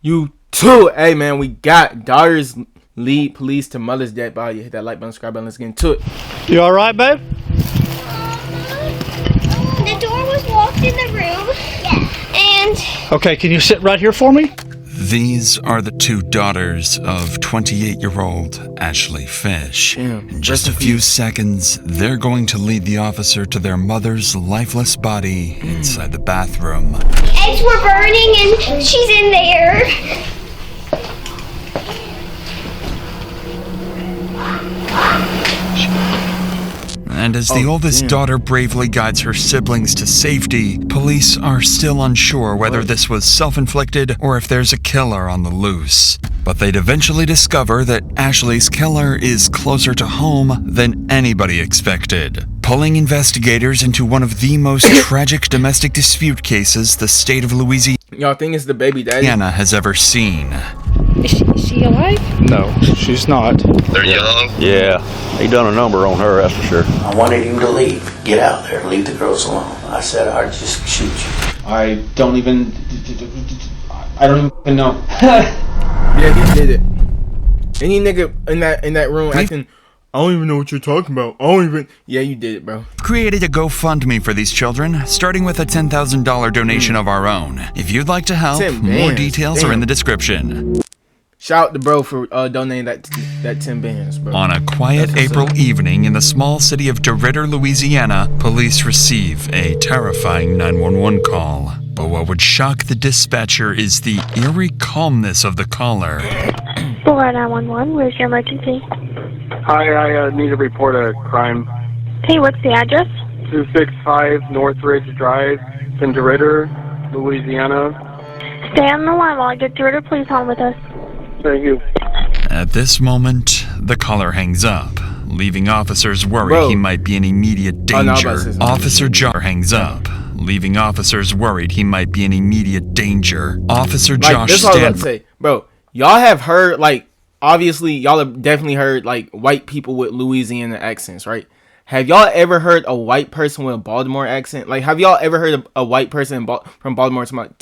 You too. Hey man, we got daughters lead police to mother's dead body. Hit that like button, subscribe button. Let's get into it. You all right, babe? The door was locked in the room. Yeah. And Okay, can you sit right here for me? These are the two daughters of 28-year-old Ashley Fish. Damn, In just a rest in few peace. seconds, they're going to lead the officer to their mother's lifeless body inside the bathroom. eggs were burning and she's in there. And as the oldest daughter bravely guides her siblings to safety, police are still unsure whether this was self-inflicted or if there's a killer on the loose. But they'd eventually discover that Ashley's killer is closer to home than anybody expected, pulling investigators into one of the most tragic domestic dispute cases the state of Louisiana Y'all think it's the baby daddy? has ever seen. Is she alive? No, she's not. They're young. Yeah, he done a number on her, that's for sure. I wanted him to leave. Get out there. Leave the girls alone. I said I'd just shoot you. I don't even know. Yeah, he did it. Any nigga in that room acting, I don't even know what you're talking about. I don't even. Yeah, you did it, bro. Created a GoFundMe for these children, starting with a $10,000 donation of our own. If you'd like to help, 10 more bands, details are in the description. Shout out to bro for donating that 10 bands, bro. On a quiet That's what's April up. evening in the small city of DeRidder, Louisiana, police receive a terrifying 911 call. But what would shock the dispatcher is the eerie calmness of the caller. 911, where's your emergency? Hi, I need to report a crime. Hey, what's the address? 265 Northridge Drive, in DeRidder, Louisiana. Stay on the line while I get through to please hold with us. Thank you. At this moment, the caller hangs up, leaving officers worried Bro. he might be in immediate Oh, no, I was about danger. to say something. Officer Josh hangs up, leaving officers worried he might be in immediate danger. Officer Like, Josh this is what I was about to Stanford. say. Bro, y'all have heard, like, obviously, y'all have definitely heard, like, white people with Louisiana accents, right? Have y'all ever heard a white person with a Baltimore accent? Like, have y'all ever heard a white person from Baltimore talking about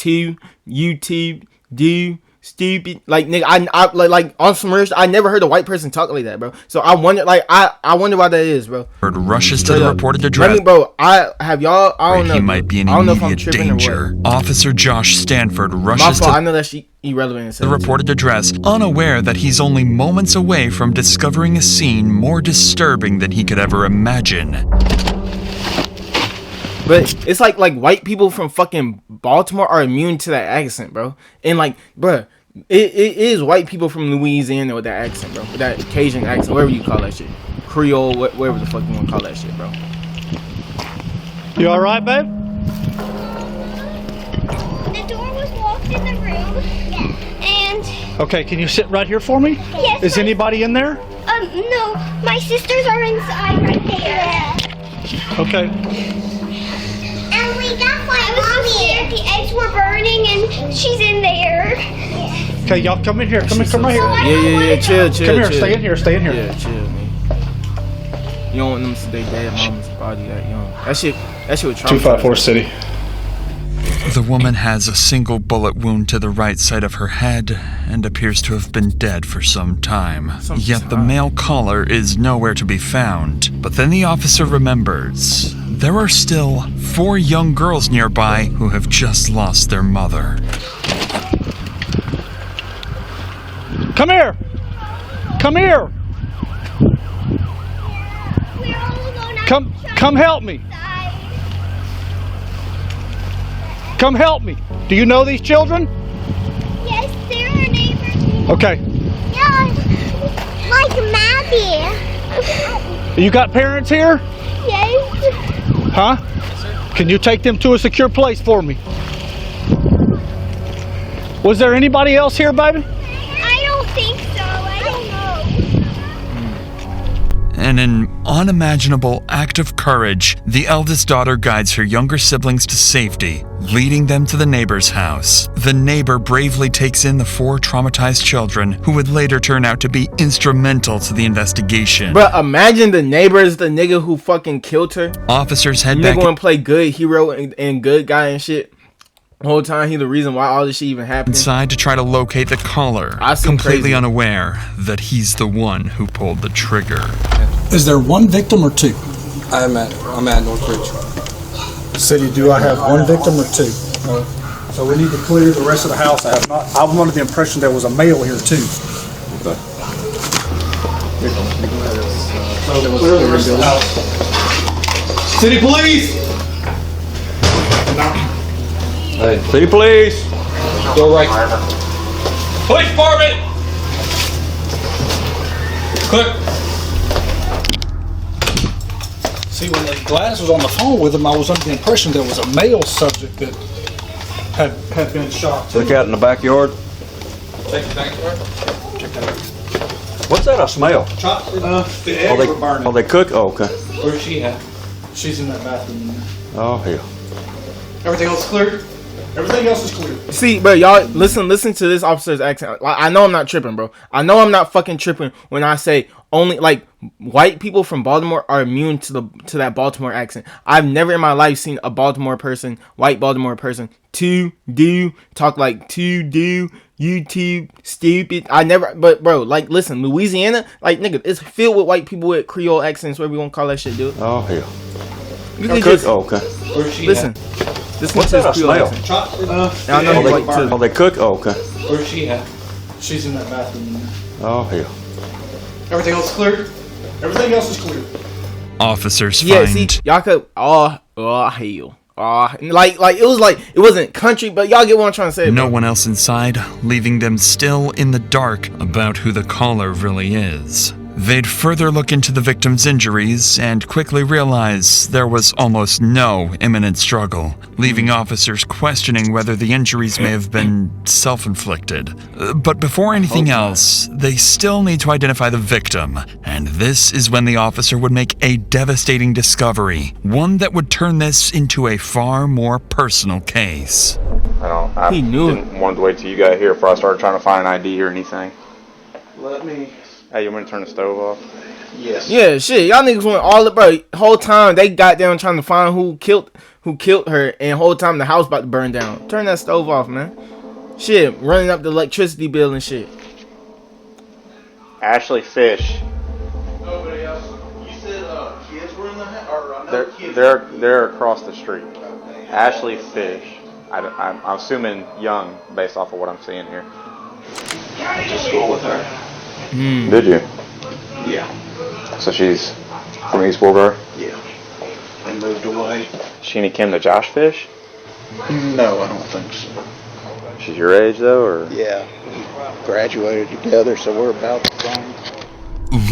YouTube, do, stupid? Like, nigga, I like on some real shit, I never heard a white person talk like that, bro. So I wonder, like, I wonder why that is, bro. Rushes to Straight the up. reported I address. mean, bro, I don't know. He bro. might be in I don't know if I'm immediate tripping or what. danger. Officer Josh Stanford My rushes fault. I to know that's irrelevant. the reported address, unaware that he's only moments away from discovering a scene more disturbing than he could ever imagine. But it's like white people from fucking Baltimore are immune to that accent, bro. And like, bro, it is white people from Louisiana with that accent, bro. With that Cajun accent, whatever you call that shit. Creole, whatever the fuck you want to call that shit, bro. You all right, babe? The door was locked in the room. Yeah. And Okay, can you sit right here for me? yes. Is anybody in there? No, my sisters are inside right there. Okay. And we got my mommy. The eggs were burning and she's in there. Okay, y'all come in here. Come right here. Yeah. Chill. Come here. Stay in here. Stay in here. Yeah, chill, man. You don't want them to see their dead mama's body that young. That shit would traumatize. 254 City. The woman has a single bullet wound to the right side of her head and appears to have been dead for some time. Yet the male caller is nowhere to be found. But then the officer remembers there are still 4 young girls nearby who have just lost their mother. Come here. Come here. We're all alone. Come help me. Come help me. Do you know these children? Yes, they're our neighbors. Okay. Yeah, like Maddie. You got parents here? Yes. Huh? Can you take them to a secure place for me? Was there anybody else here, baby? I don't think so. I don't know. In an unimaginable act of courage, the eldest daughter guides her younger siblings to safety, leading them to the neighbor's house. The neighbor bravely takes in the 4 traumatized children, who would later turn out to be instrumental to the investigation. Bro, imagine the neighbor is the nigga who fucking killed her. Officers head You back nigga wanna play good hero and good guy and shit. The whole time he the reason why all this shit even happened. Inside to try to locate the caller, I seem completely crazy. unaware that he's the one who pulled the trigger. Is there one victim or two? I'm at Northridge. City, do I have one victim or two? So we need to clear the rest of the house. I'm under the impression there was a male here too. So clear the rest of the house. City police! Hey, city police! Go right. Police department! Quick. See, when Gladys was on the phone with him, I was under the impression there was a male subject that had been shot. Look out in the backyard. Check the backyard. Check that out. What's that I smell? The eggs were burning. Oh, they cook? Oh, okay. Where's she at? She's in that bathroom. Oh, hell. Everything else clear? Everything else is clear. See, bro, y'all listen to this officer's accent. Like, I know I'm not tripping, bro. I know I'm not fucking tripping when I say only like white people from Baltimore are immune to that Baltimore accent. I've never in my life seen a Baltimore person, white Baltimore person, talk like YouTube stupid. I never, but bro, like listen, Louisiana, like nigga, it's filled with white people with Creole accents, whatever we gonna call that shit, dude. Oh, hell. You can Cook? just Oh, okay. Where's she listen. at? What's that smell? I know Oh, white too. they cook? Oh, okay. Where's she at? She's in that bathroom. Oh, hell. Everything else clear? Everything else is clear. Officers Yeah, find see, y'all could hell. Like it wasn't country, but y'all get what I'm trying to say. no bro. one else inside, leaving them still in the dark about who the caller really is. They'd further look into the victim's injuries and quickly realize there was almost no imminent struggle, leaving officers questioning whether the injuries may have been self-inflicted. But before anything else, they still need to identify the victim, and this is when the officer would make a devastating discovery, one that would turn this into a far more personal case. I He knew didn't want to wait till you got here before I started trying to find an ID or anything. Let me. Hey, you want me to turn the stove off? Yes. Yeah, shit. Y'all niggas went all the bro. Whole time they got down trying to find who killed her, and whole time the house about to burn down. Turn that stove off, man. Shit, running up the electricity bill and shit. Ashley Fish. Nobody else. You said kids were in the house, or They're across the street. Ashley Fish. I'm assuming young based off of what I'm seeing here. I went to school with her. Did you? Yeah. So she's from East Woolgar? Yeah. They moved away. She any kin to Josh Fish? No, I don't think so. She's your age though, or? Yeah. We graduated together, so we're about the same.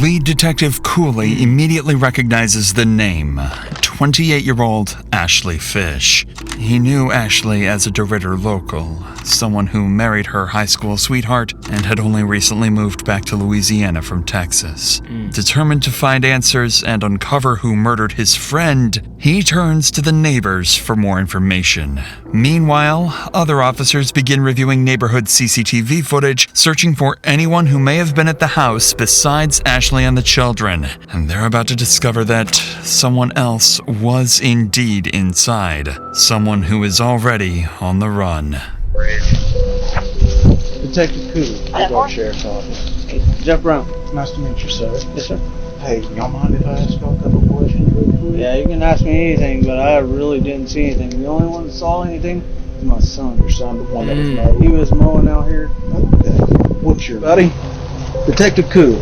Lead Detective Cooley immediately recognizes the name, 28-year-old Ashley Fish. He knew Ashley as a DeRidder local, someone who married her high school sweetheart and had only recently moved back to Louisiana from Texas. Determined to find answers and uncover who murdered his friend, he turns to the neighbors for more information. Meanwhile, other officers begin reviewing neighborhood CCTV footage, searching for anyone who may have been at the house besides Ashley and the children, and they're about to discover that someone else was indeed inside. Someone who is already on the run. Detective Cooley, Woodward Sheriff's Office. Jeff Brown. Nice to meet you, sir. Yes, sir. Hey, y'all mind if I ask y'all a couple questions real quick? Yeah, you can ask me anything, but I really didn't see anything. The only one that saw anything was my son. Your son, the one that was mowed. He was mowing out here. Okay. What's your Buddy, Detective Cooley.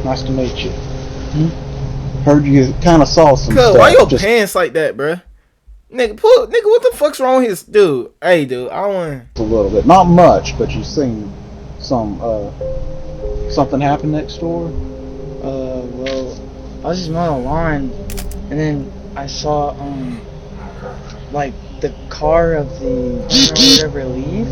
Nice to meet you. Heard you kind of saw some Cuz, stuff. why your Just pants like that, bruh? Nigga, what the fuck's wrong with his dude? Hey, dude, I want. a little bit, not much, but you seen some something happen next door. Well, I was just mowing the lawn, and then I saw, like, the car of the owner or whatever leave.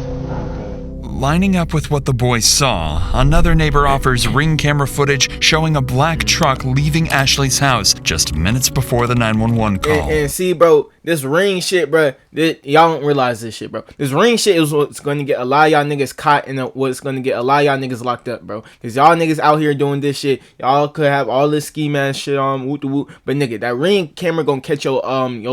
Lining up with what the boys saw, another neighbor offers ring camera footage showing a black truck leaving Ashley's house just minutes before the 911 call. And see, bro, this ring shit, bro, y'all don't realize this shit, bro. This ring shit is what's going to get a lot of y'all niggas caught and what's going to get a lot of y'all niggas locked up, bro. Because y'all niggas out here doing this shit. Y'all could have all this ski mask shit on, woot woot. But nigga, that ring camera going to catch your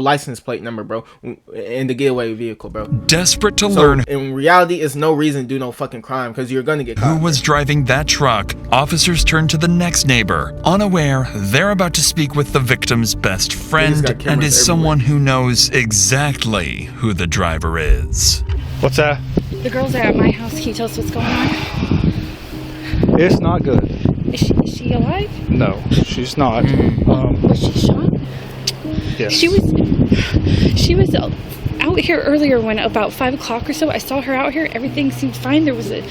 license plate number, bro, in the getaway vehicle, bro. Desperate to learn in reality, it's no reason to do no fucking crime because you're going to get caught. Who was driving that truck? Officers turn to the next neighbor, unaware they're about to speak with the victim's best friend and is someone who knows exactly who the driver is. What's that? The girls are at my house. Can you tell us what's going on? It's not good. Is she alive? No, she's not. Was she shot? Yes. She was out here earlier when about 5 o'clock or so. I saw her out here. Everything seemed fine. There was a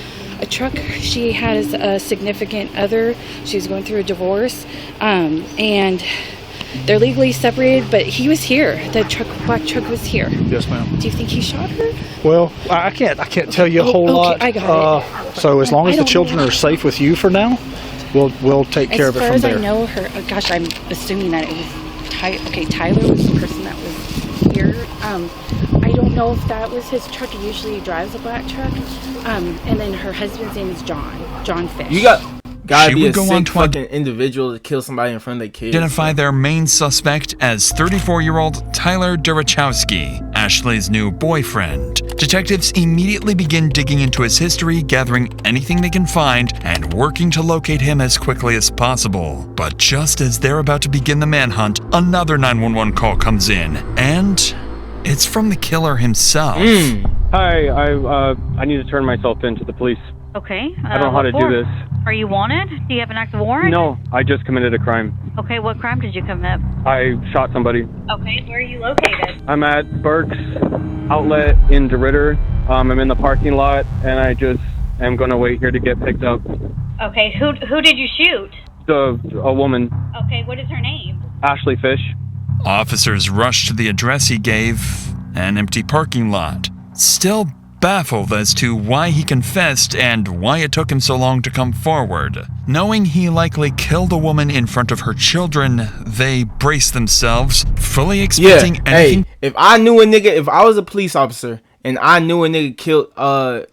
truck. She has a significant other. She was going through a divorce, and they're legally separated. But he was here. The black truck was here. Yes, ma'am. Do you think he shot her? Well, I can't tell you a whole lot. I got it. So as long as the children are safe with you for now, we'll take care of it from there. As far as I know, her. Oh gosh, I'm assuming that it was Tyler was the person that was here. I don't know if that was his truck. He usually drives a black truck. And then her husband's name is John Fish. You gotta be a go sick fucking individual to kill somebody in front of their kids. Identify their main suspect as 34-year-old Tyler Durachowski, Ashley's new boyfriend. Detectives immediately begin digging into his history, gathering anything they can find, and working to locate him as quickly as possible. But just as they're about to begin the manhunt, another 911 call comes in, and it's from the killer himself. Hi, I need to turn myself in to the police. Okay. I don't know how to do this. Are you wanted? Do you have an active warrant? No, I just committed a crime. Okay, what crime did you commit? I shot somebody. Okay, where are you located? I'm at Burke's Outlet in DeRidder. I'm in the parking lot, and I just am going to wait here to get picked up. Okay, who did you shoot? A woman. Okay, what is her name? Ashley Fish. Officers rush to the address he gave, an empty parking lot. Still baffled as to why he confessed and why it took him so long to come forward. Knowing he likely killed a woman in front of her children, they brace themselves, fully expecting anything. Hey, if I was a police officer and I knew a nigga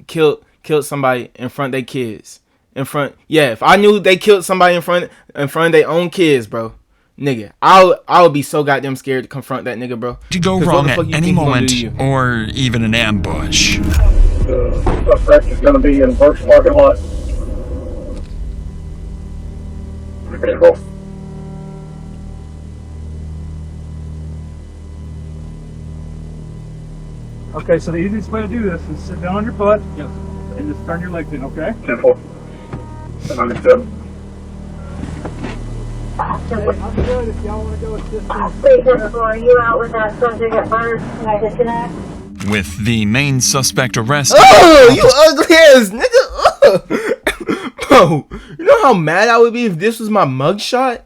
killed somebody in front of their kids, if I knew they killed somebody in front of their own kids, bro. Nigga, I would be so goddamn scared to confront that nigga, bro. To go wrong at any moment, or even an ambush. Suspect is going to be in Burke's parking lot. Okay, so the easiest way to do this is sit down on your butt and just turn your legs in, okay? 10-4. I'm good if y'all want to go assist me. Are you out with that subject at first? Can I disconnect? With the main suspect arrested. Oh, you ugly ass nigga. Bro, you know how mad I would be if this was my mugshot?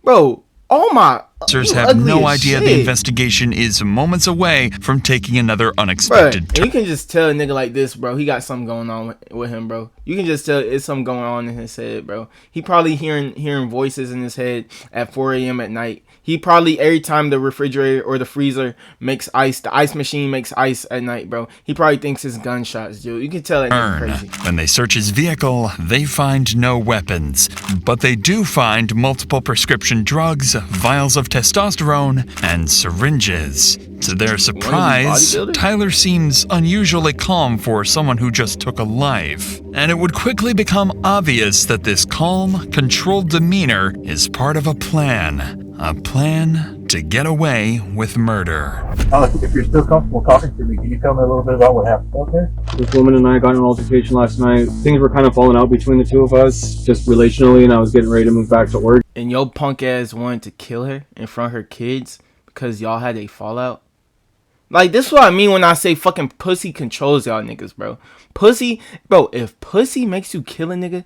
Bro, officers have no idea the investigation is moments away from taking another unexpected turn. You can just tell a nigga like this, bro, he got something going on with him, bro. You can just tell it's something going on in his head, bro. He probably hearing voices in his head at 4 a.m. at night. He probably, every time the refrigerator or the freezer makes ice, the ice machine makes ice at night, bro. He probably thinks it's gunshots, dude. You can tell that nigga crazy. When they search his vehicle, they find no weapons, but they do find multiple prescription drugs, vials of testosterone, and syringes. To their surprise, Tyler seems unusually calm for someone who just took a life. And it would quickly become obvious that this calm, controlled demeanor is part of a plan. A plan to get away with murder. If you're still comfortable talking to me, can you tell me a little bit about what happened? Okay. This woman and I got in an altercation last night. Things were kind of falling out between the two of us, just relationally, and I was getting ready to move back to work. And your punk ass wanted to kill her in front of her kids because y'all had a fallout? Like, this is what I mean when I say fucking pussy controls y'all niggas, bro. Pussy, bro, if pussy makes you kill a nigga,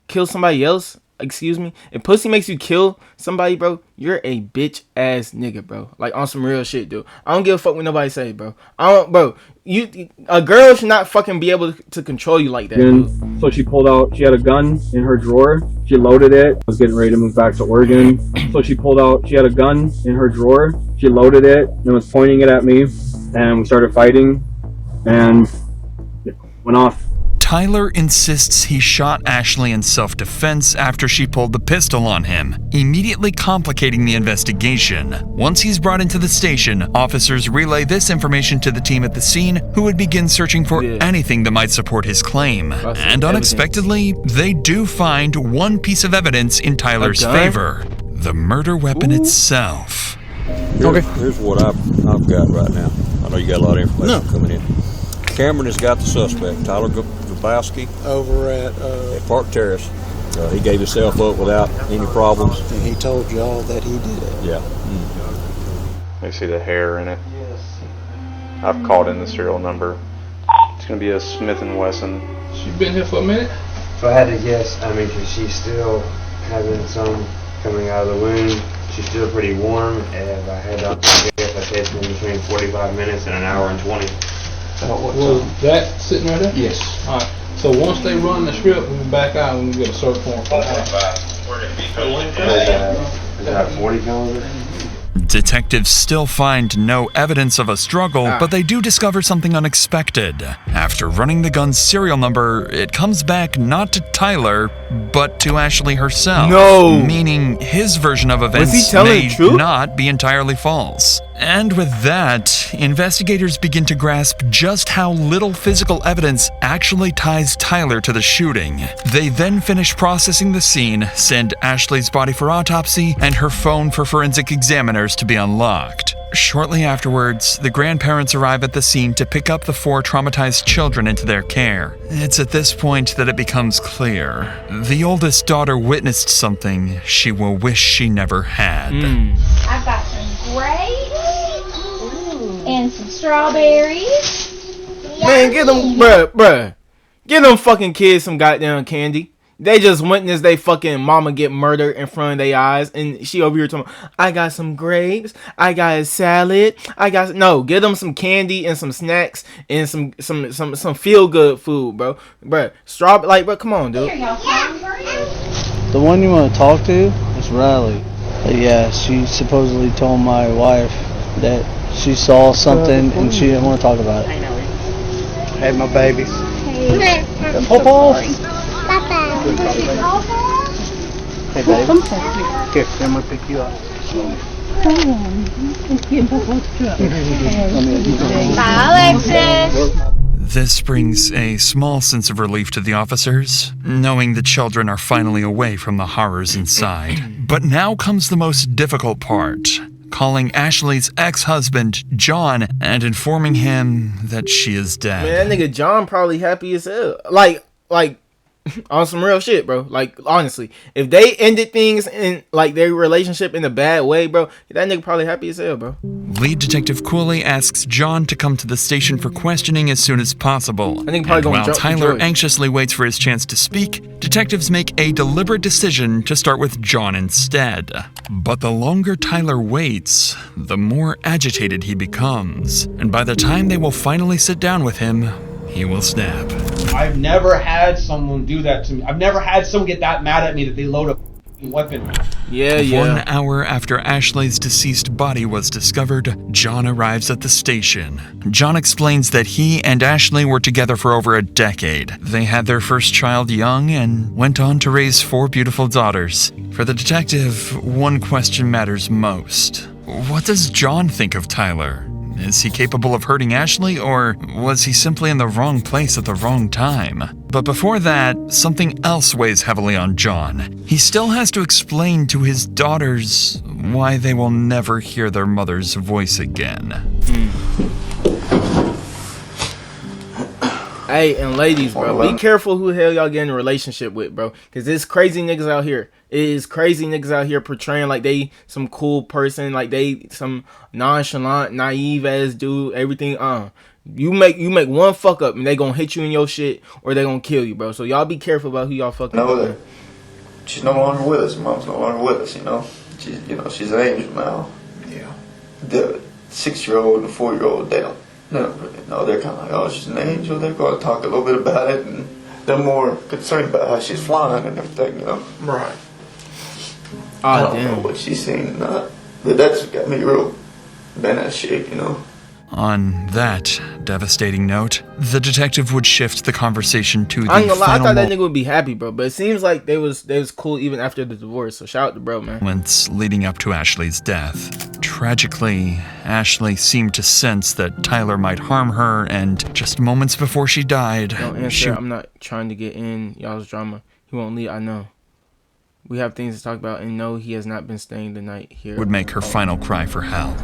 kill somebody else, excuse me, if pussy makes you kill somebody, bro, you're a bitch ass nigga, bro. Like on some real shit, dude. I don't give a fuck what nobody say, bro. A girl should not fucking be able to control you like that, dude. So she pulled out, she had a gun in her drawer. She loaded it. Was getting ready to move back to Oregon. So she pulled out, she had a gun in her drawer. She loaded it and was pointing it at me. And we started fighting and it went off. Tyler insists he shot Ashley in self-defense after she pulled the pistol on him, immediately complicating the investigation. Once he's brought into the station, officers relay this information to the team at the scene, who would begin searching for anything that might support his claim. And unexpectedly, they do find one piece of evidence in Tyler's favor: the murder weapon itself. Here's what I've got right now. I know you got a lot of information coming in. Cameron has got the suspect, Tyler Grabowski, Over at Park Terrace. He gave himself up without any problems. and he told y'all that he did it. Yeah. You see the hair in it. I've called in the serial number. It's gonna be a Smith & Wesson. She been here for a minute? If I had to guess, I mean, 'cause she's still having some coming out of the wound. She's still pretty warm. If I had to guess, I'd say it's been between 45 minutes and an hour and 20. Was that sitting right there? Yes. All right. So once they run the strip, we'll be back out and we'll get a search warrant. Is that 40 caliber? Detectives still find no evidence of a struggle, but they do discover something unexpected. After running the gun's serial number, it comes back not to Tyler, but to Ashley herself. No! Meaning his version of Was events he telling may the truth? not be entirely false. And with that, investigators begin to grasp just how little physical evidence actually ties Tyler to the shooting. They then finish processing the scene, send Ashley's body for autopsy, and her phone for forensic examiners to be unlocked. Shortly afterwards, the grandparents arrive at the scene to pick up the 4 traumatized children into their care. It's at this point that it becomes clear. The oldest daughter witnessed something she will wish she never had. I've got some grapes and some strawberries. Man, get them, bruh. Get them fucking kids some goddamn candy. They just witnessed they fucking mama get murdered in front of their eyes, and she over here talking, I got some grapes, I got a salad, no, get them some candy and some snacks and some feel good food, bro. Strawberry, bro, come on, dude. The one you want to talk to is Riley. But yeah, she supposedly told my wife that she saw something and she didn't want to talk about it. I know. Hey, my babies. Hey. Hey, baby. Here, then we'll pick you up. Bye, Alexis. This brings a small sense of relief to the officers, knowing the children are finally away from the horrors inside. But now comes the most difficult part: calling Ashley's ex-husband, John, and informing him that she is dead. Man, that nigga John probably happy as hell. Like, on some real shit, bro. Like, honestly, if they ended things in, like, their relationship in a bad way, bro, that nigga probably happy as hell, bro. Lead Detective Cooley asks John to come to the station for questioning as soon as possible. I think probably and while Tyler enjoy. anxiously waits for his chance to speak, detectives make a deliberate decision to start with John instead. But the longer Tyler waits, the more agitated he becomes. And by the time they will finally sit down with him, he will snap. I've never had someone do that to me. I've never had someone get that mad at me that they load a weapon. Yeah. 1 hour after Ashley's deceased body was discovered, John arrives at the station. John explains that he and Ashley were together for over a decade. They had their first child young and went on to raise 4 beautiful daughters. For the detective, one question matters most. What does John think of Tyler? Is he capable of hurting Ashley, or was he simply in the wrong place at the wrong time? But before that, something else weighs heavily on John. He still has to explain to his daughters why they will never hear their mother's voice again. Hey, and ladies, bro, be careful who the hell y'all get in a relationship with, bro. Because there's crazy niggas out here. It is crazy niggas out here portraying like they some cool person, like they some nonchalant, naive ass dude, everything. You make one fuck up and they gonna hit you in your shit or they gonna kill you, bro. So y'all be careful about who y'all fucking with. she's no longer with us. Mom's no longer with us, you know. She's an angel now. Yeah. The 6-year-old and the 4-year-old, they don't really know. They're kind of like, oh, she's an angel. They're going to talk a little bit about it, and they're more concerned about how she's flying and everything, you know. Right. I don't know what she's seen or not, but that's got me real bent out of shape, you know. On that devastating note, the detective would shift the conversation to the I ain't gonna lie, I final thought that nigga would be happy, bro. But it seems like they was cool even after the divorce. So shout out to bro, man. moments leading up to Ashley's death. Tragically, Ashley seemed to sense that Tyler might harm her, and just moments before she died, Don't answer. she I'm not trying to get in y'all's drama. He won't leave. I know. We have things to talk about, and no, he has not been staying the night here. would make her final cry for help.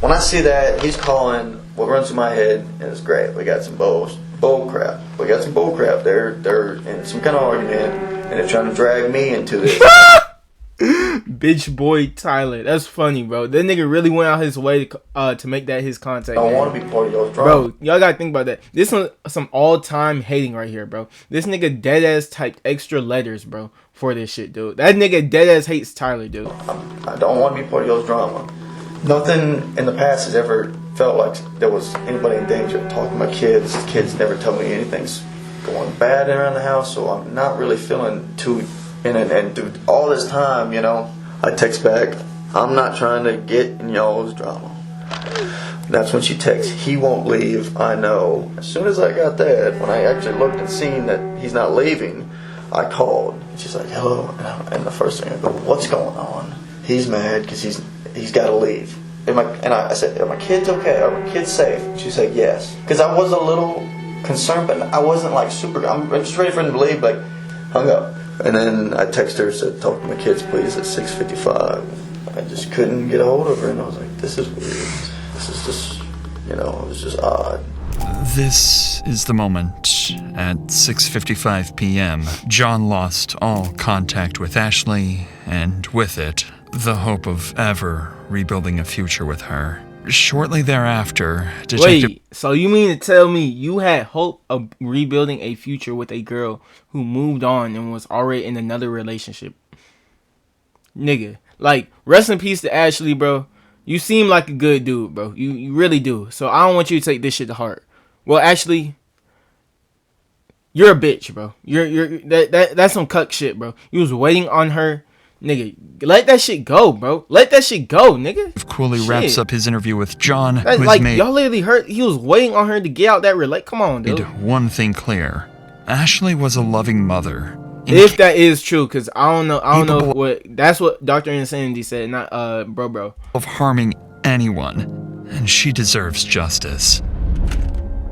When I see that, he's calling, what runs through my head, and it's great. We got some bull crap. We got some bull crap. They're in some kind of argument, and they're trying to drag me into this. Bitch boy Tyler. That's funny, bro. That nigga really went out his way to make that his contact. I don't man. want to be part of y'all's drama. Bro, y'all gotta think about that. This is some all-time hating right here, bro. This nigga deadass typed extra letters, bro, for this shit, dude. That nigga deadass hates Tyler, dude. I don't want to be part of y'all's drama. Nothing in the past has ever felt like there was anybody in danger. Talking to my kids. Kids never tell me anything's going bad around the house, so I'm not really feeling too in it. And through all this time, you know, I text back, I'm not trying to get in y'all's drama. That's when she texts, he won't leave, I know. As soon as I got that, when I actually looked and seen that he's not leaving, I called. And she's like, hello. And the first thing I go, what's going on? He's mad because he's got to leave. And I said, are my kids okay? Are my kids safe? And she said, yes. Because I was a little concerned, but I wasn't like super, I'm just ready for him to leave, like, hung up. And then I texted her, said, talk to my kids, please, at 6:55. I just couldn't get a hold of her, and I was like, this is weird. This is just, you know, it was just odd. This is the moment. At 6:55 p.m., John lost all contact with Ashley, and with it, the hope of ever rebuilding a future with her. Shortly thereafter, Detective... Wait, so you mean to tell me you had hope of rebuilding a future with a girl who moved on and was already in another relationship? Nigga, like, rest in peace to Ashley, bro. You seem like a good dude, bro. You really do. So I don't want you to take this shit to heart. Well, Ashley, you're a bitch, bro. That's some cuck shit, bro. You was waiting on her. Nigga, let that shit go, bro. Let that shit go, nigga. Coolly wraps up his interview with John, That, who like, has made y'all literally heard he was waiting on her to get out that relate. Come on, dude. one thing clear. Ashley was a loving mother. If that is true, because I don't know what that's what Dr. Insanity said, not bro. Of harming anyone, and she deserves justice.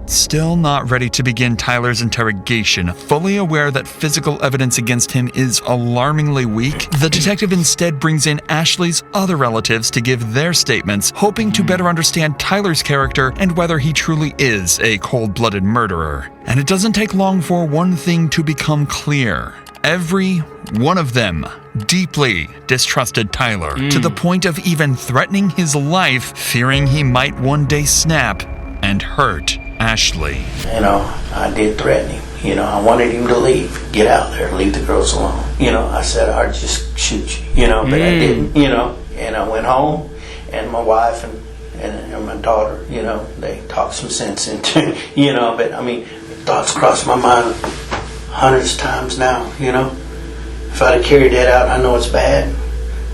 Still not ready to begin Tyler's interrogation, fully aware that physical evidence against him is alarmingly weak, the detective instead brings in Ashley's other relatives to give their statements, hoping to better understand Tyler's character and whether he truly is a cold-blooded murderer. And it doesn't take long for one thing to become clear. Every one of them deeply distrusted Tyler, to the point of even threatening his life, fearing he might one day snap and hurt Ashley. You know, I did threaten him. You know, I wanted him to leave. Get out there. Leave the girls alone. You know, I said I'd just shoot you. You know, but I didn't. You know, and I went home, and my wife and my daughter, you know, they talked some sense into, you know, but I mean, thoughts crossed my mind hundreds of times now, you know. If I'd have carried that out, I know it's bad,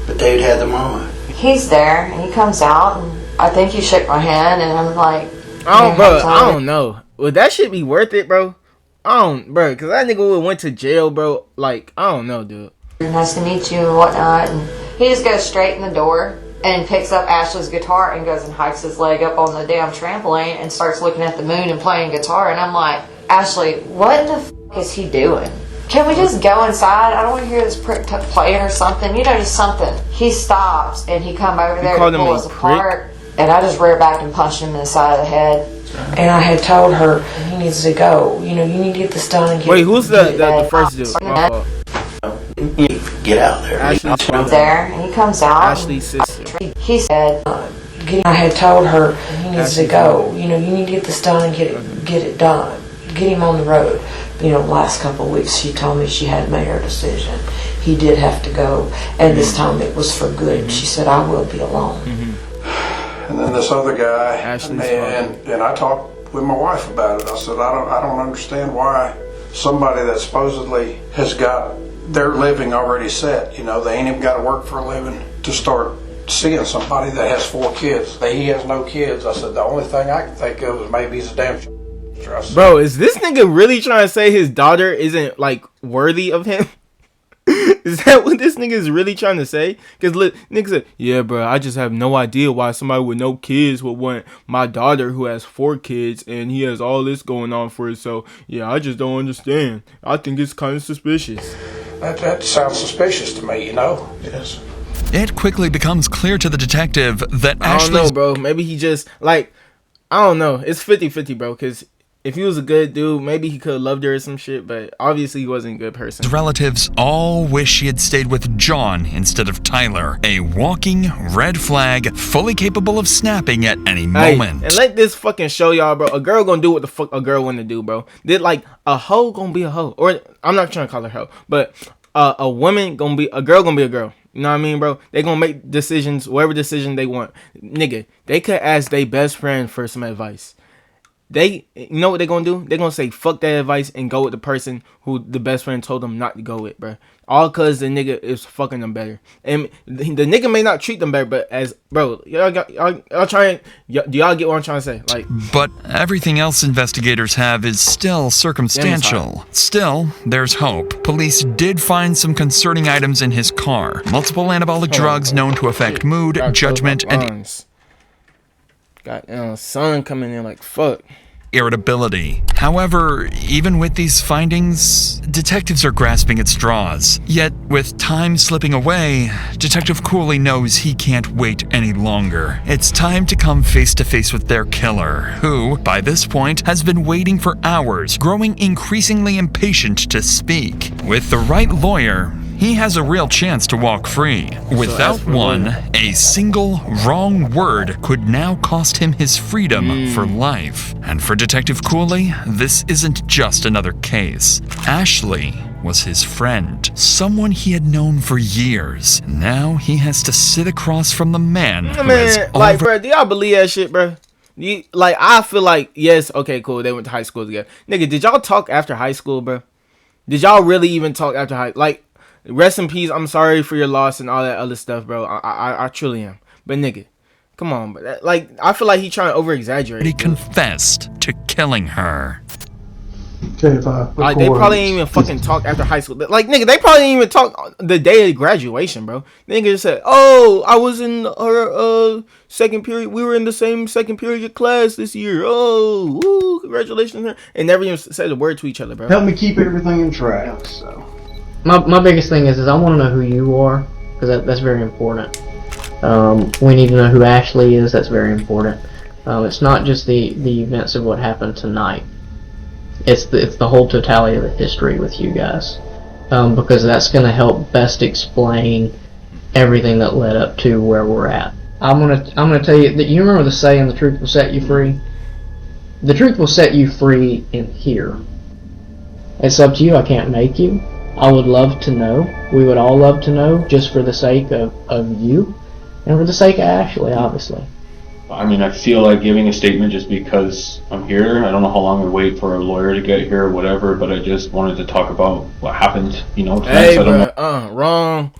but they'd had the mama. He's there, and he comes out, and I think he shook my hand, and I'm like, I don't know. Would that shit be worth it, bro? Bro, because that nigga went to jail, bro. Like, I don't know, dude. Nice to meet you and whatnot. And he just goes straight in the door and picks up Ashley's guitar and goes and hikes his leg up on the damn trampoline and starts looking at the moon and playing guitar. And I'm like, Ashley, what in the f*** is he doing? Can we just go inside? I don't want to hear this prick playing or something. You know, just something. He stops and he come over there to pull us apart. And I just rear back and punched him in the side of the head. And I had told her, he needs to go. You know, you need to get this done and get. Wait, who's the first dude? Get out there. Ashley's there, and he comes out. Ashley's sister. He said, I had told her, he needs to go. You know, you need to get this done and get it done. Get him on the road. last couple of weeks she told me she had made her decision. He did have to go, and this time it was for good. She said, I will be alone. And then this other guy, and I talked with my wife about it. I said, I don't understand why somebody that supposedly has got their living already set, they ain't even got to work for a living, to start seeing somebody that has 4 kids. He has no kids. I said, the only thing I can think of is maybe he's a damn Bro, is this nigga really trying to say his daughter isn't, like, worthy of him? Is that what this nigga is really trying to say? Because nigga said, yeah, bro, I just have no idea why somebody with no kids would want my daughter who has 4 kids and he has all this going on for himself. Yeah, I just don't understand. I think it's kind of suspicious. That sounds suspicious to me, Yes. It quickly becomes clear to the detective that I don't know, Ashley's bro. Maybe he just, I don't know. It's 50-50, bro, because if he was a good dude, maybe he could have loved her or some shit, but obviously he wasn't a good person. relatives all wish she had stayed with John instead of Tyler, a walking red flag fully capable of snapping at any moment. And let this fucking show y'all, bro. A girl gonna do what the fuck a girl wanna do, bro. A hoe gonna be a hoe. Or, I'm not trying to call her hoe, but a woman gonna be, a girl gonna be a girl. You know what I mean, bro? They gonna make decisions, whatever decision they want. Nigga, they could ask their best friend for some advice. You know what they gonna do? They gonna say fuck that advice and go with the person who the best friend told them not to go with, bro. All cause the nigga is fucking them better, and the nigga may not treat them better, but do y'all get what I'm trying to say? But everything else investigators have is still circumstantial. Still, there's hope. Police did find some concerning items in his car. Multiple anabolic drugs known to affect mood, judgment, and goddamn sun coming in like fuck. Irritability. However, even with these findings, detectives are grasping at straws. Yet, with time slipping away, Detective Cooley knows he can't wait any longer. It's time to come face to face with their killer, who, by this point, has been waiting for hours, growing increasingly impatient to speak. With the right lawyer, he has a real chance to walk free. Without one, a single wrong word could now cost him his freedom for life. And for Detective Cooley, this isn't just another case. Ashley was his friend, someone he had known for years. Now he has to sit across from the man who has bro, do y'all believe that shit, bro? I feel like, yes, okay, cool, they went to high school together. Nigga, did y'all talk after high school, bro? Did y'all really even talk after high, rest in peace, I'm sorry for your loss and all that other stuff, bro. I truly am. But nigga, come on, bro. I feel like he trying to over-exaggerate. He confessed to killing her. Okay, if I record, they probably ain't even fucking talk after high school. Nigga, they probably ain't even talk the day of graduation, bro. Nigga just said, oh, I was in her second period. We were in the same second period class this year. Oh, woo, congratulations. And never even said a word to each other, bro. Help me keep everything in track, so. My biggest thing is I want to know who you are, because that's very important. We need to know who Ashley is. That's very important. It's not just the events of what happened tonight. It's the whole totality of the history with you guys, because that's going to help best explain everything that led up to where we're at. I'm gonna tell you that you remember the saying, "The truth will set you free." The truth will set you free in here. It's up to you. I can't make you. I would love to know. We would all love to know, just for the sake of you, and for the sake of Ashley, obviously. I mean, I feel like giving a statement just because I'm here. I don't know how long we wait for a lawyer to get here or whatever, but I just wanted to talk about what happened, tonight. Hey, bro,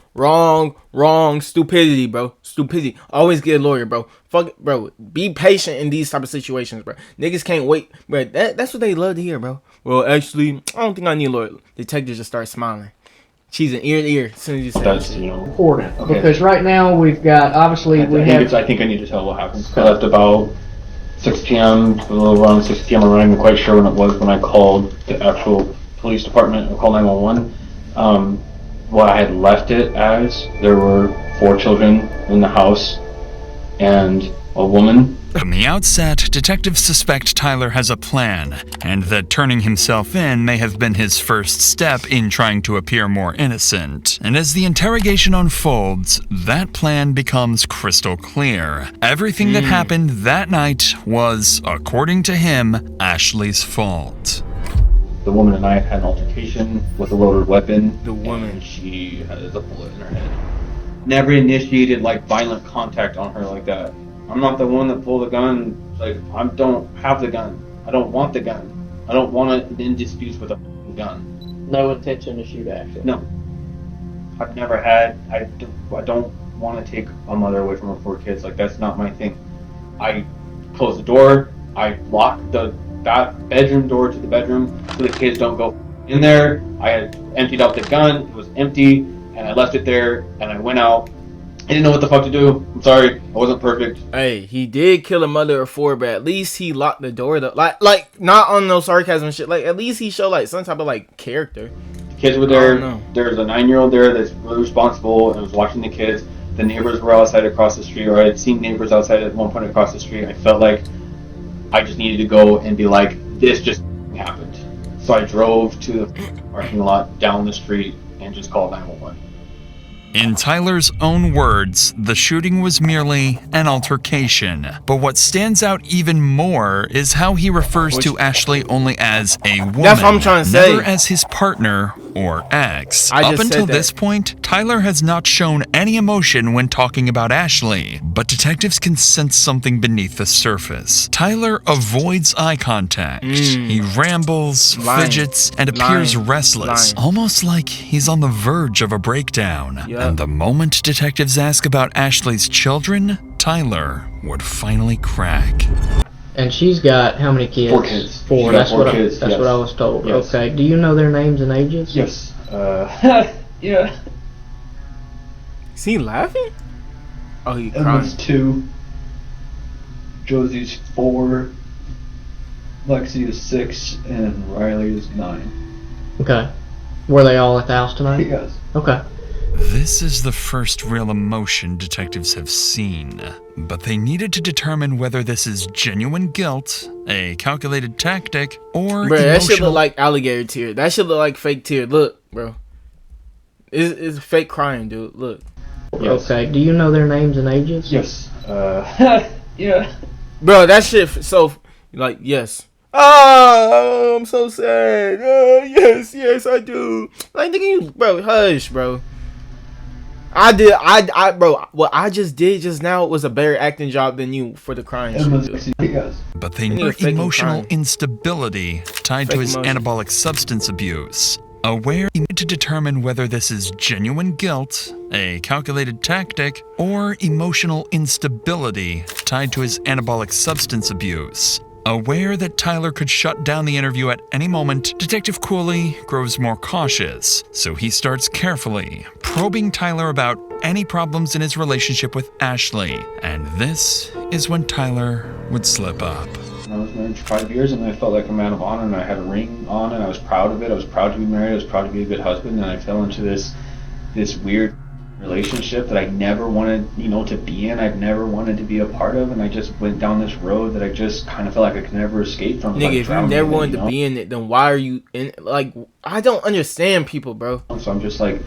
wrong, stupidity, bro. Stupidity. Always get a lawyer, bro. Fuck it, bro. Be patient in these type of situations, bro. Niggas can't wait, bro. That's what they love to hear, bro. Well, actually, I don't think I need a lawyer. Detectives just start smiling. She's an ear to ear as soon as you say that's, that. Important. Okay. Because right now we've got, obviously, I think I need to tell what happened. I left about 6 p.m., a little around 6 p.m. I'm not even quite sure when it was when I called the actual police department or called 911. What I had left it as, there were 4 children in the house and a woman. From the outset, detectives suspect Tyler has a plan, and that turning himself in may have been his first step in trying to appear more innocent. And as the interrogation unfolds, that plan becomes crystal clear. Everything that happened that night was, according to him, Ashley's fault. the woman and I had an altercation with a loaded weapon. The woman. And she has a bullet in her head. Never initiated like violent contact on her like that. I'm not the one that pulled the gun. Like, I don't have the gun. I don't want the gun. I don't want to in disputes with a gun. No intention to shoot actually. No. I've never had. I don't want to take a mother away from her 4 kids. Like, that's not my thing. I close the door. I lock that bedroom door to the bedroom so the kids don't go in there. I had emptied out the gun. It was empty, and I left it there. And I went out. I didn't know what the fuck to do. I'm sorry. I wasn't perfect. Hey, he did kill a mother of 4, but at least he locked the door though. Like not on no sarcasm shit. Like, at least he showed like some type of like character. Kids were there. There's a 9-year-old there that's really responsible and was watching the kids. The neighbors were outside across the street, or I had seen neighbors outside at one point across the street. I felt like I just needed to go and be like, this just happened. So I drove to the parking lot down the street and just called 911. In Tyler's own words, the shooting was merely an altercation. But what stands out even more is how he refers to Ashley only as a woman. That's what I'm trying to say. Never as his partner or ex. I Up just until said that. this point, Tyler has not shown any emotion when talking about Ashley. But detectives can sense something beneath the surface. Tyler avoids eye contact. He rambles, Lying. fidgets, and appears Lying. restless. Lying. Almost like he's on the verge of a breakdown. Yep. And the moment detectives ask about Ashley's children, Tyler would finally crack. And she's got how many kids? 4 kids. 4. She's got That's 4 what kids, that's yes. what I was told. Yes. Okay. Do you know their names and ages? Yes. Yeah. Is he laughing? Oh, he Emma's crying. 2. Josie's 4. Lexi is 6, and Riley is 9. Okay. Were they all at the house tonight? Yes. Okay. This is the first real emotion detectives have seen, but they needed to determine whether this is genuine guilt, a calculated tactic, or Bro, that shit emotional. look like alligator tear. That shit look like fake tear. Look, bro. It's fake crying, dude. Look. Yes. Okay. Do you know their names and ages? Yes. Yeah. Bro, that shit so like yes. Oh, I'm so sad. Oh, yes, I do. Like, nigga, you, bro, hush, bro. Bro, what I just did just now was a better acting job than you for the crying shit, dude. But they Nigga need faking emotional crying. instability tied to Fake his emotions. anabolic substance abuse. Aware, he needed to determine whether this is genuine guilt, a calculated tactic, or emotional instability tied to his anabolic substance abuse. Aware that Tyler could shut down the interview at any moment, Detective Cooley grows more cautious, so he starts carefully probing Tyler about any problems in his relationship with Ashley. And this is when Tyler would slip up. I was married for 5 years, and I felt like a man of honor, and I had a ring on, and I was proud of it. I was proud to be married. I was proud to be a good husband, and I fell into this weird relationship that I never wanted, to be in. I've never wanted to be a part of, and I just went down this road that I just kind of felt like I could never escape from. Nigga, if you never wanted to be in it, then why are you in? Like, I don't understand people, bro. So I'm just like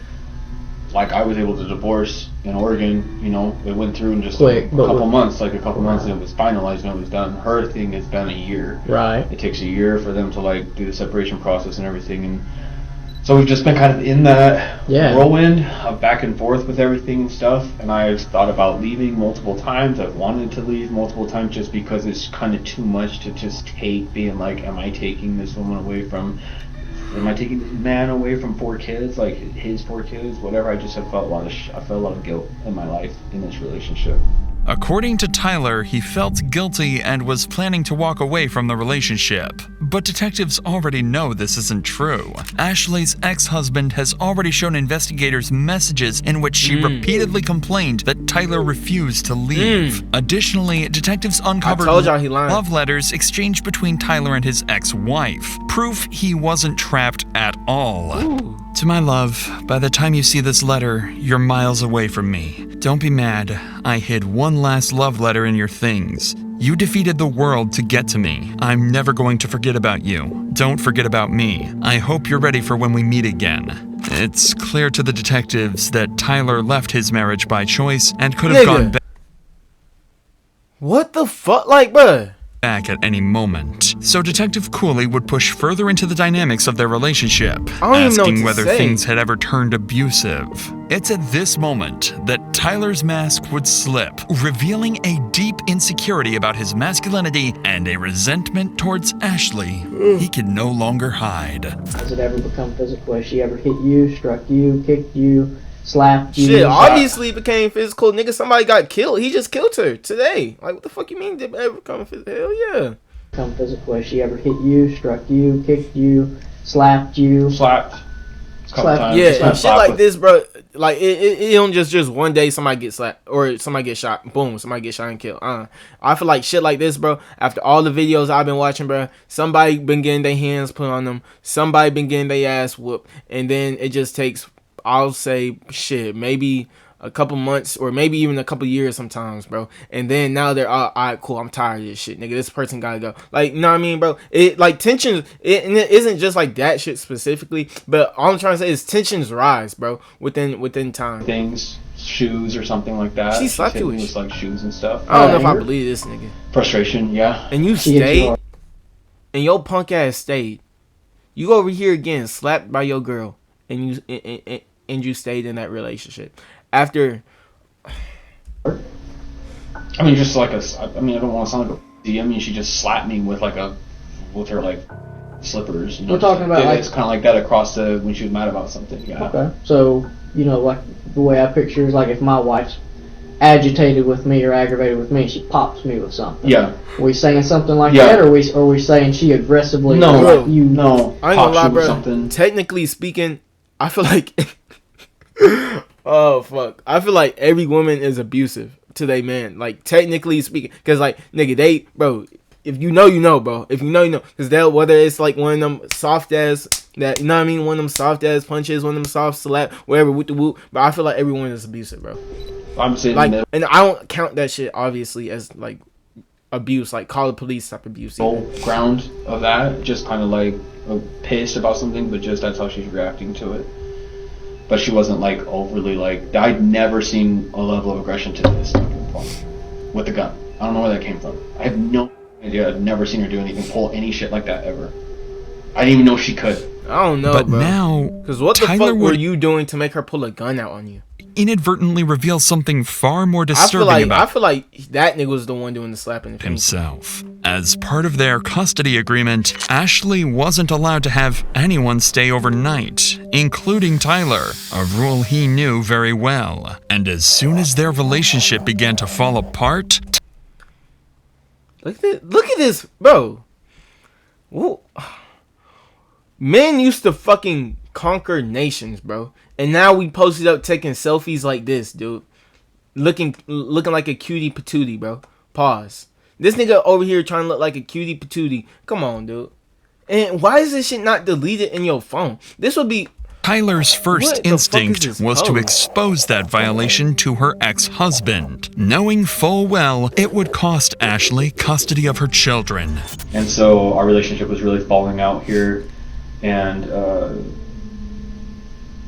I was able to divorce in Oregon. It went through in just Quick, a but couple months. Like a couple months, and it was finalized and it was done. Her thing has been a year. Right. It takes a year for them to do the separation process and everything, and so we've just been kind of in that whirlwind of back and forth with everything and stuff. And I've thought about leaving multiple times. I've wanted to leave multiple times just because it's kind of too much to just take. Being like, am I taking this woman away from? Am I taking this man away from 4 kids, like his 4 kids, whatever? I just have felt I felt a lot of guilt in my life in this relationship. According to Tyler, he felt guilty and was planning to walk away from the relationship. But detectives already know this isn't true. Ashley's ex-husband has already shown investigators messages in which she repeatedly complained that Tyler refused to leave. Additionally, detectives uncovered told y'all he lying. love letters exchanged between Tyler and his ex-wife. Proof he wasn't trapped at all. To my love, by the time you see this letter, you're miles away from me. Don't be mad. I hid one last love letter in your things. You defeated the world to get to me. I'm never going to forget about you. Don't forget about me. I hope you're ready for when we meet again. It's clear to the detectives that Tyler left his marriage by choice and could have gone back. What the fuck? Like, bruh. back at any moment. So Detective Cooley would push further into the dynamics of their relationship, asking whether things had ever turned abusive. It's at this moment that Tyler's mask would slip, revealing a deep insecurity about his masculinity and a resentment towards Ashley he could no longer hide. Has it ever become physical? Has she ever hit you, struck you, kicked you, slapped you? Shit, obviously it became physical. Nigga, somebody got killed. He just killed her today. Like, what the fuck you mean did it ever become physical? Hell yeah. Become physical. Has she ever hit you, struck you, kicked you, slapped you? Slapped. Yeah, shit like this, bro. Like it don't just one day somebody gets slapped or somebody get shot. Boom, somebody get shot and killed. I feel like shit like this, bro. After all the videos I've been watching, bro, somebody been getting their hands put on them. Somebody been getting their ass whooped, and then it just takes, I'll say, shit, maybe a couple months or maybe even a couple years sometimes, bro. And then now they're all right, cool, I'm tired of this shit, nigga. This person gotta go. Like, you know what I mean, bro? It like tensions, and it isn't just like that shit specifically, but all I'm trying to say is tensions rise, bro, within time. Things, shoes or something like that. She slapped you with like shoes and stuff. I don't know if I believe this nigga. Frustration, yeah. And you stayed, and your punk ass stayed. You over here getting slapped by your girl, and you stayed in that relationship. After, I mean, just like I mean, I don't want to sound like a. I mean, she just slapped me with her like slippers. You know, we're talking about like it's kind of like that across the when she was mad about something. Yeah. Okay. So you know, like the way I picture is like if my wife's agitated with me or aggravated with me, she pops me with something. Yeah. Are we saying something like that, or are we saying she aggressively? No, like I ain't gonna lie, bro. Something. Technically speaking, I feel like. Oh fuck! I feel like every woman is abusive to their man. Like technically speaking, because like nigga, bro. If you know, you know, bro. If you know, you know. Because they'll whether it's like one of them soft ass that you know what I mean, one of them soft ass punches, one of them soft slap, whatever, whoop the whoop. But I feel like every woman is abusive, bro. I'm saying like, and I don't count that shit obviously as like abuse, like call the police type abuse. Whole ground of that, just kind of like pissed about something, but just that's how she's reacting to it. But she wasn't like overly like. I'd never seen a level of aggression to this point with the gun. I don't know where that came from. I have no idea. I've never seen her do anything, pull any shit like that ever. I didn't even know she could. I don't know, but bro. Now, because what the fuck were you doing to make her pull a gun out on you? Inadvertently reveals something far more disturbing about I feel like that nigga was the one doing the slapping himself. As part of their custody agreement, Ashley wasn't allowed to have anyone stay overnight, including Tyler, a rule he knew very well. And as soon as their relationship began to fall apart... Look at this, bro. Whoa. Men used to fucking conquer nations, bro. And now we posted up taking selfies like this, dude. Looking like a cutie patootie, bro. Pause. This nigga over here trying to look like a cutie patootie. Come on, dude. And why is this shit not deleted in your phone? This would be... Tyler's first instinct was to expose that violation to her ex-husband, knowing full well it would cost Ashley custody of her children. And so our relationship was really falling out here, and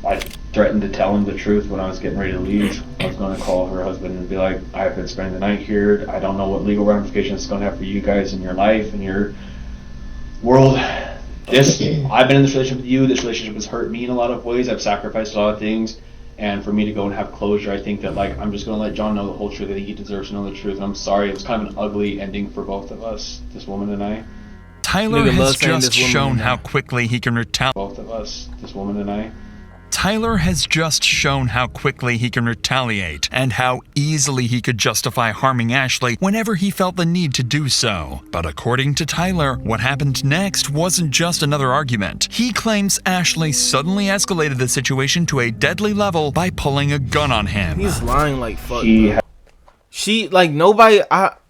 I threatened to tell him the truth when I was getting ready to leave. I was going to call her husband and be like, I've been spending the night here. I don't know what legal ramifications it's going to have for you guys in your life and your world. I've been in this relationship with you. This relationship has hurt me in a lot of ways. I've sacrificed a lot of things. And for me to go and have closure, I think that like I'm just going to let John know the whole truth. I think he deserves to know the truth. And I'm sorry. It was kind of an ugly ending for both of us, this woman and I. Tyler has just shown how quickly he can retaliate. Both of us, this woman and I. Tyler has just shown how quickly he can retaliate and how easily he could justify harming Ashley whenever he felt the need to do so. But according to Tyler, what happened next wasn't just another argument. He claims Ashley suddenly escalated the situation to a deadly level by pulling a gun on him. He's lying like fuck. She like nobody.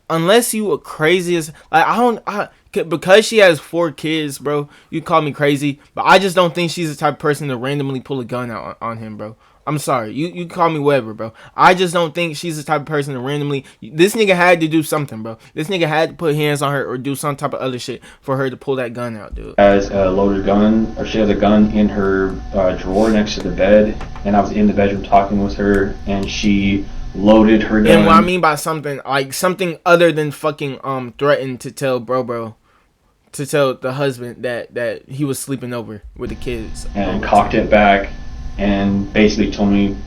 Unless you were crazy as like because she has 4 kids, bro. You call me crazy, but I just don't think she's the type of person to randomly pull a gun out on him, bro. I'm sorry. You call me whatever, bro. I just don't think she's the type of person to randomly. This nigga had to do something, bro. This nigga had to put hands on her or do some type of other shit for her to pull that gun out, dude. Has a loaded gun, or she has a gun in her drawer next to the bed, and I was in the bedroom talking with her, and she loaded her gun. And what I mean by something, like something other than fucking threatened to tell to tell the husband that he was sleeping over with the kids. And cocked it back and basically told me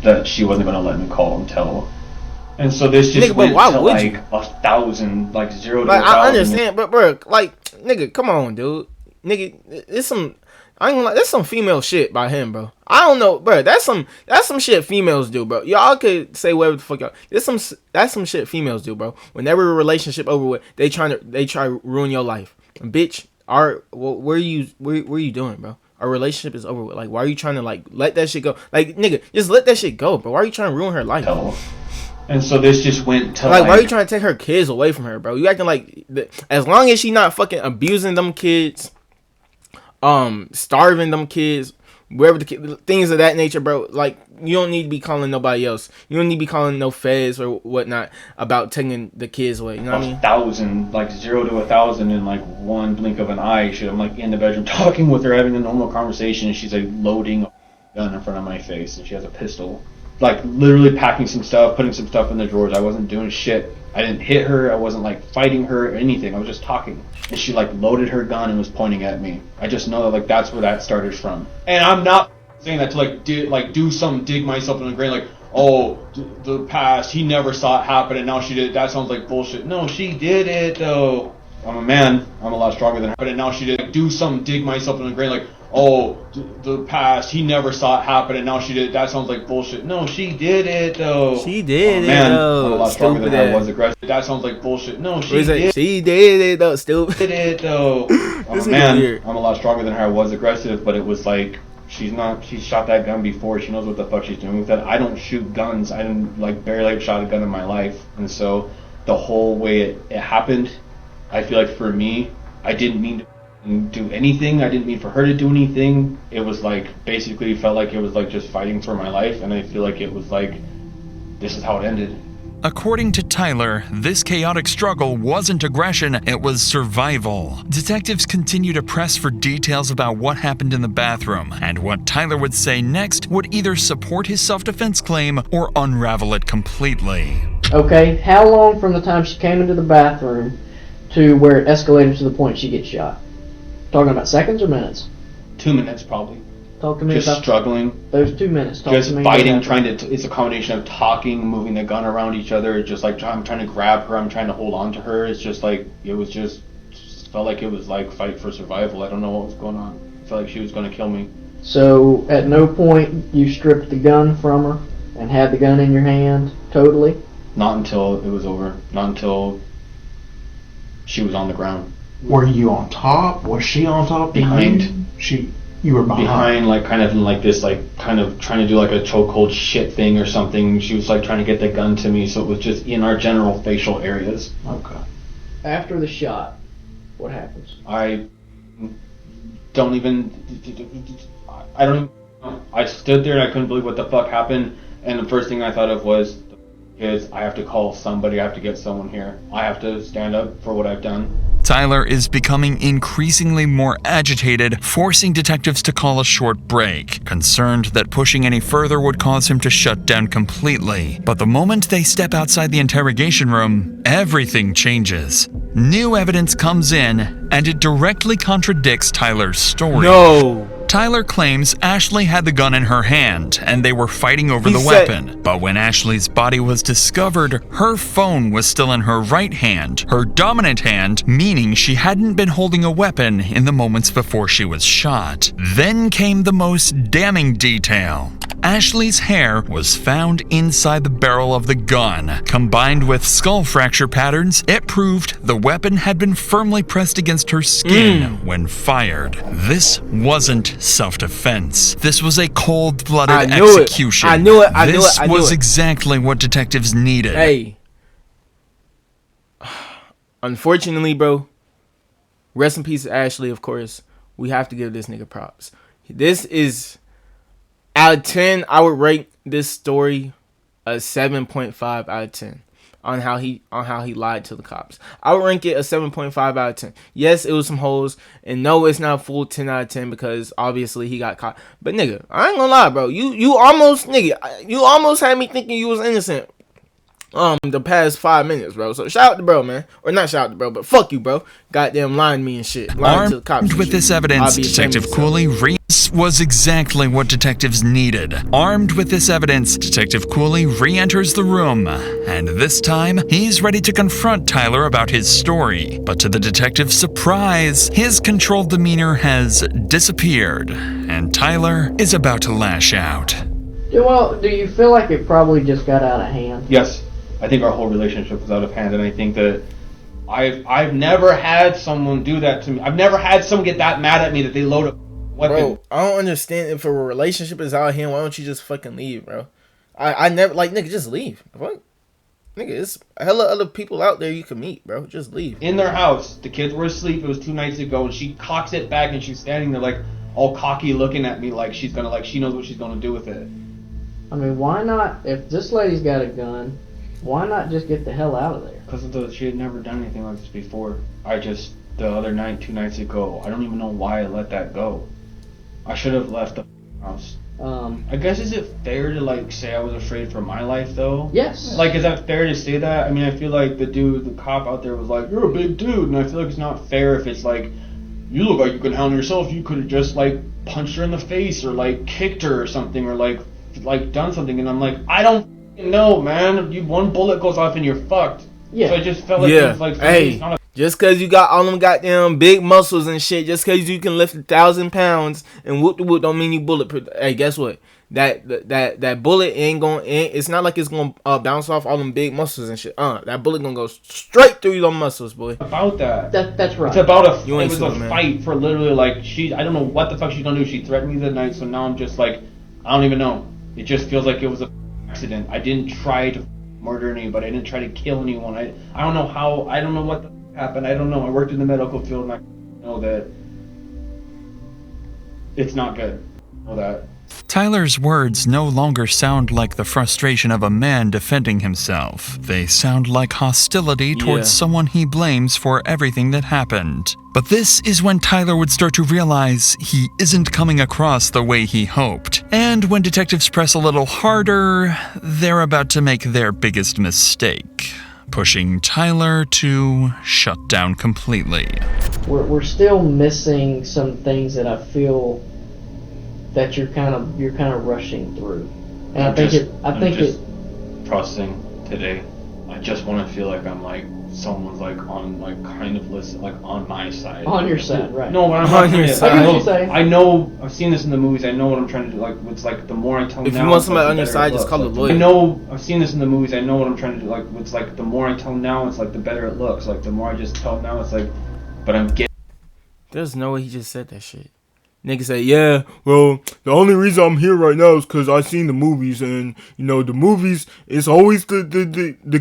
that she wasn't going to let me call and tell. And so this just nigga, went but why to would like you? 1,000, like 0 to Like 1,000. I understand, but bro, like nigga, come on, dude. Nigga, it's some. I ain't gonna lie, that's some female shit by him, bro. I don't know, bro. That's some shit females do, bro. Y'all could say whatever the fuck y'all. That's some shit females do, bro. Whenever a relationship over with, they try to ruin your life, bitch. Where you doing, bro? Our relationship is over with. Like, why are you trying to like let that shit go? Like, nigga, just let that shit go, bro. Why are you trying to ruin her life? And so this just went to like why are you trying to take her kids away from her, bro? You acting like as long as she not fucking abusing them kids, starving them kids, wherever things of that nature, bro. Like, you don't need to be calling nobody else. You don't need to be calling no feds or whatnot about taking the kids away. You know what I mean? 1,000, like 0 to 1,000 in like one blink of an eye. I'm like in the bedroom talking with her, having a normal conversation, and she's like loading a gun in front of my face, and she has a pistol. Like literally packing some stuff, putting some stuff in the drawers. I wasn't doing shit. I didn't hit her. I wasn't like fighting her or anything. I was just talking. And she like loaded her gun and was pointing at me. I just know that like that's where that started from. And I'm not saying that to dig myself in the grave like, oh, the past, he never saw it happen and now she did it. That sounds like bullshit. No, she did it though. I'm a man. I'm a lot stronger than her. But now she did dig myself in the grave like, oh, the past, he never saw it happen and now she did it. That sounds like bullshit. No, she did it though. She did man, it though. I'm a lot stronger Stupid than I was aggressive. That sounds like bullshit. No, she did. She did it though. Stupid. Did it though. I'm a man. I'm a lot stronger than her. I was aggressive, but it was like she's shot that gun before. She knows what the fuck she's doing with that. I don't shoot guns. I didn't barely shot a gun in my life, and so the whole way it happened, I feel like for me, I didn't mean to do anything. I didn't mean for her to do anything. It was like basically felt like it was like just fighting for my life, and I feel like it was like this is how it ended. According to Tyler, this chaotic struggle wasn't aggression, it was survival. Detectives continue to press for details about what happened in the bathroom, and what Tyler would say next would either support his self-defense claim or unravel it completely. Okay, how long from the time she came into the bathroom to where it escalated to the point she gets shot? Talking about seconds or minutes? 2 minutes probably. Talk to me just about struggling. Those 2 minutes. Talk just to me fighting, it's a combination of talking, moving the gun around each other, just like I'm trying to grab her, I'm trying to hold on to her. It's just like, it was just felt like it was like fight for survival. I don't know what was going on. I felt like she was going to kill me. So at no point you stripped the gun from her and had the gun in your hand totally? Not until it was over. Not until she was on the ground. Were you on top? Was she on top? Behind. You were behind, like kind of in like this, like kind of trying to do like a chokehold shit thing or something. She was like trying to get the gun to me, so it was just in our general facial areas. Okay. After the shot, what happens? I don't even. I stood there and I couldn't believe what the fuck happened. And the first thing I thought of was, kids, I have to call somebody. I have to get someone here. I have to stand up for what I've done. Tyler is becoming increasingly more agitated, forcing detectives to call a short break, concerned that pushing any further would cause him to shut down completely. But the moment they step outside the interrogation room, everything changes. New evidence comes in, and it directly contradicts Tyler's story. No! Tyler claims Ashley had the gun in her hand and they were fighting over the weapon. But when Ashley's body was discovered, her phone was still in her right hand, her dominant hand, meaning she hadn't been holding a weapon in the moments before she was shot. Then came the most damning detail. Ashley's hair was found inside the barrel of the gun. Combined with skull fracture patterns, it proved the weapon had been firmly pressed against her skin when fired. This wasn't self-defense. This was a cold-blooded execution. I knew it. This was exactly what detectives needed. Hey. Unfortunately, bro, rest in peace, Ashley, of course. We have to give this nigga props. This is... Out of 10, I would rate this story a 7.5 out of 10. on how he lied to the cops. I would rank it a 7.5 out of 10. Yes, it was some holes, and no, it's not a full 10 out of 10 because obviously he got caught. But nigga, I ain't gonna lie, bro. You almost had me thinking you was innocent. The past 5 minutes, bro. So shout out to bro, man. Or not shout out to bro, but fuck you, bro. Goddamn lying to me and shit. Lying to the cops. Armed with this evidence, Detective Cooley was exactly what detectives needed. Armed with this evidence, Detective Cooley re-enters the room, and this time, he's ready to confront Tyler about his story. But to the detective's surprise, his controlled demeanor has disappeared, and Tyler is about to lash out. Well, do you feel like it probably just got out of hand? Yes. I think our whole relationship was out of hand, and I think that I've never had someone do that to me. I've never had someone get that mad at me that they load a weapon. Bro, I don't understand. If a relationship is out of hand, why don't you just fucking leave, bro? I never, like, nigga, just leave. What? Nigga, it's hella other people out there you can meet, bro. Just leave. In their house, the kids were asleep. It was 2 nights ago, and she cocks it back, and she's standing there, like, all cocky looking at me like she's gonna, like, she knows what she's gonna do with it. I mean, why not? If this lady's got a gun, why not just get the hell out of there? Because she had never done anything like this before. The other night, 2 nights ago, I don't even know why I let that go. I should have left the house. I guess, is it fair to, like, say I was afraid for my life, though? Yes. Like, is that fair to say that? I mean, I feel like the cop out there was like, you're a big dude, and I feel like it's not fair if it's like, you look like you can handle yourself, you could have just, like, punched her in the face, or, like, kicked her or something, or, like done something, and I'm like, I don't know, man. One bullet goes off and you're fucked. Yeah. So I just felt like it was like, hey, just cause you got all them goddamn big muscles and shit, just cause you can lift 1,000 pounds and whoop the whoop don't mean you bulletproof. Hey, guess what? That bullet it's not like it's gonna bounce off all them big muscles and shit. That bullet gonna go straight through those muscles, boy. About that. That's right. It's about it was a man. fight for literally, like, I don't know what the fuck she's gonna do. She threatened me that night, so now I'm just like, I don't even know. It just feels like it was an accident. I didn't try to murder anybody. I didn't try to kill anyone. I don't know how. I don't know what happened. I don't know. I worked in the medical field, and I know that it's not good. I know that. Tyler's words no longer sound like the frustration of a man defending himself. They sound like hostility towards someone he blames for everything that happened. But this is when Tyler would start to realize he isn't coming across the way he hoped. And when detectives press a little harder, they're about to make their biggest mistake, pushing Tyler to shut down completely. We're still missing some things that I feel that you're kind of rushing through, and I think it processing today. I just want to feel like I'm like someone's like on like kind of listen like on my side. On your side, right? No, but I'm on your side. I know. I've seen this in the movies. I know what I'm trying to do. Like it's like the more I tell. If you want somebody on your side, just call the lawyer. I know. I've seen this in the movies. I know what I'm trying to do. Like it's like the more I tell now, it's like the better it looks. Like the more I just tell now, it's like, but I'm getting. There's no way he just said that shit. Nigga say, yeah, well, the only reason I'm here right now is because I seen the movies, and, you know, the movies, it's always the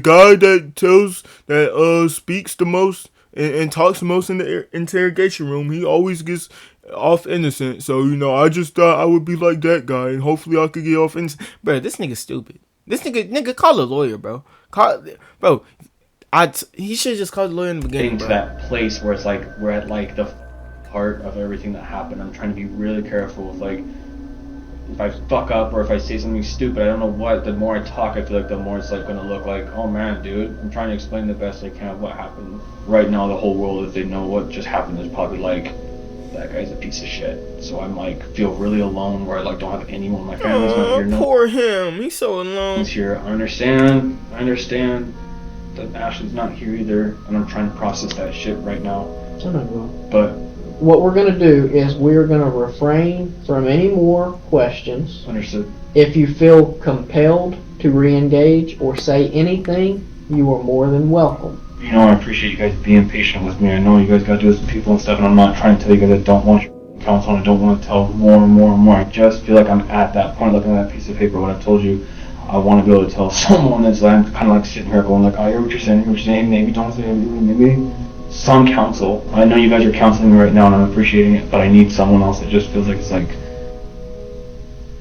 guy that speaks the most and talks the most in the interrogation room. He always gets off innocent, so, you know, I just thought I would be like that guy, and hopefully I could get off innocent. Bro, this nigga's stupid. This nigga, call a lawyer, bro. He should just call the lawyer in the beginning, bro. To that place where it's like, we're at, like, the part of everything that happened. I'm trying to be really careful with, like, if I fuck up or if I say something stupid, I don't know what, the more I talk, I feel like the more it's like gonna look like, oh man, dude, I'm trying to explain the best I can of what happened. Right now, the whole world, if they know what just happened, is probably like, that guy's a piece of shit. So I'm like, feel really alone where I like don't have anyone, my family's not here. Poor him, he's so alone. He's here. I understand that Ashley's not here either, and I'm trying to process that shit right now. But what we're going to do is we're going to refrain from any more questions. Understood. If you feel compelled to re-engage or say anything, you are more than welcome. You know, I appreciate you guys being patient with me. I know you guys got to do this with people and stuff, and I'm not trying to tell you guys I don't want your counsel, and I don't want to tell more and more and more. I just feel like I'm at that point looking at that piece of paper, what I've told you. I want to be able to tell someone that's like, I'm kind of like sitting here going like, I hear what you're saying, maybe don't say anything, maybe some counsel. I know you guys are counseling me right now and I'm appreciating it, but I need someone else that just feels like it's like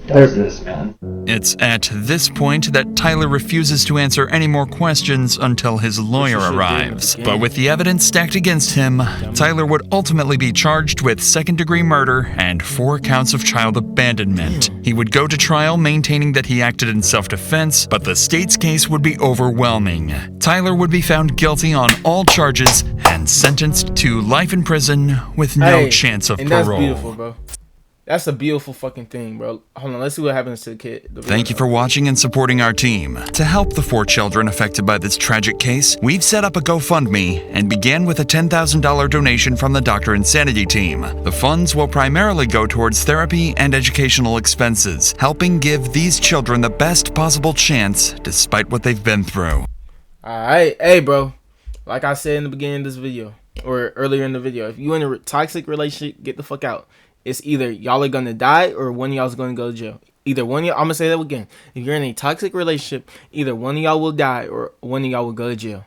does this, man? It's at this point that Tyler refuses to answer any more questions until his lawyer arrives. But with the evidence stacked against him, Tyler would ultimately be charged with second-degree murder and 4 counts of child abandonment. He would go to trial maintaining that he acted in self-defense, but the state's case would be overwhelming. Tyler would be found guilty on all charges and sentenced to life in prison with no chance of parole. That's beautiful, bro. That's a beautiful fucking thing, bro. Hold on, let's see what happens to the kid. Thank you for watching and supporting our team. To help the 4 children affected by this tragic case, we've set up a GoFundMe and began with a $10,000 donation from the Dr. Insanity team. The funds will primarily go towards therapy and educational expenses, helping give these children the best possible chance despite what they've been through. Alright, hey bro, like I said in the beginning of this video, or earlier in the video, if you in a toxic relationship, get the fuck out. It's either y'all are gonna die or one of y'all is gonna go to jail. Either one of y'all, I'm gonna say that again. If you're in a toxic relationship, either one of y'all will die or one of y'all will go to jail.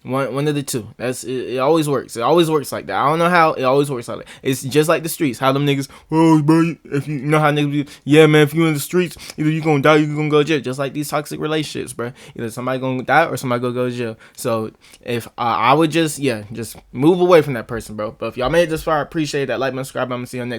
One of the two. That's it. It always works. It always works like that. I don't know how. It always works like that. It's just like the streets. How them niggas, oh bro, if you know how niggas be, yeah man, if you in the streets, either you gonna die or you gonna go to jail. Just like these toxic relationships, bro. Either somebody gonna die or somebody gonna go to jail. So if I would just move away from that person, bro. But if y'all made it this far, I appreciate that. Like, subscribe. I'm gonna see you on next.